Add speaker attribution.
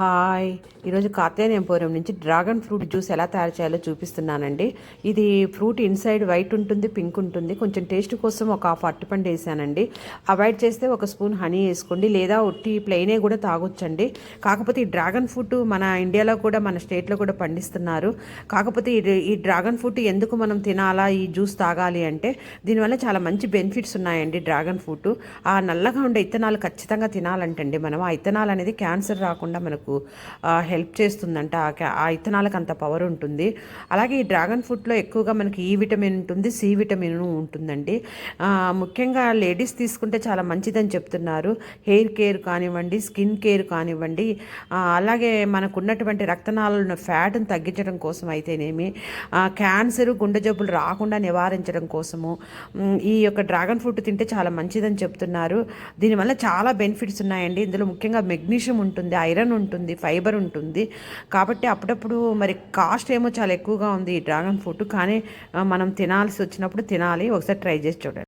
Speaker 1: Hi, ఈరోజు Katyayani emporium నుంచి dragon fruit juice ఎలా తయారు చేయాలో చూపిస్తున్నానండి. ఇది ఫ్రూట్ ఇన్సైడ్ వైట్ ఉంటుంది, పింక్ ఉంటుంది. కొంచెం టేస్ట్ కోసం ఒక హాఫ్ అరటిపండు వేసానండి. అవాయిడ్ చేస్తే ఒక స్పూన్ హనీ వేసుకోండి, లేదా ఒట్టి ప్లెయినే కూడా తాగొచ్చండి. కాకపోతే ఈ డ్రాగన్ ఫ్రూట్ మన ఇండియాలో కూడా, మన స్టేట్లో కూడా పండిస్తున్నారు. కాకపోతే ఈ డ్రాగన్ ఫ్రూట్ ఎందుకు మనం తినాలా, ఈ జ్యూస్ తాగాలి అంటే దీనివల్ల చాలా మంచి బెనిఫిట్స్ ఉన్నాయండి. డ్రాగన్ ఫ్రూట్ ఆ నల్లగా ఉండే ఇత్తనాలు ఖచ్చితంగా తినాలంటండి. మనం ఆ ఇత్తనాలు అనేది క్యాన్సర్ రాకుండా మనకు హెల్ప్ చేస్తుందంట. ఆ ఇత్తనాలకు అంత పవర్ ఉంటుంది. అలాగే ఈ డ్రాగన్ ఫ్రూట్లో ఎక్కువగా మనకి ఈ విటమిన్ ఉంటుంది, సి విటమిన్ ఉంటుందండి. ముఖ్యంగా లేడీస్ తీసుకుంటే చాలా మంచిదని చెప్తున్నారు. హెయిర్ కేర్ కానివ్వండి, స్కిన్ కేర్ కానివ్వండి, అలాగే మనకు ఉన్నటువంటి రక్తనాళాలను ఫ్యాట్ని తగ్గించడం కోసం అయితేనేమి, క్యాన్సర్, గుండె జబ్బులు రాకుండా నివారించడం కోసము ఈ యొక్క డ్రాగన్ ఫ్రూట్ తింటే చాలా మంచిదని చెప్తున్నారు. దీనివల్ల చాలా బెనిఫిట్స్ ఉన్నాయండి. ఇందులో ముఖ్యంగా మెగ్నీషియం ఉంటుంది, ఐరన్ ఉంటుంది, ఫైబర్ ఉంటుంది. కాబట్టి అప్పుడప్పుడు మరి కాస్ట్ ఏమో చాలా ఎక్కువగా ఉంది ఈ డ్రాగన్ ఫ్రూట్, కానీ మనం తినాల్సి వచ్చినప్పుడు తినాలి. ఒకసారి ట్రై చేసి చూడండి.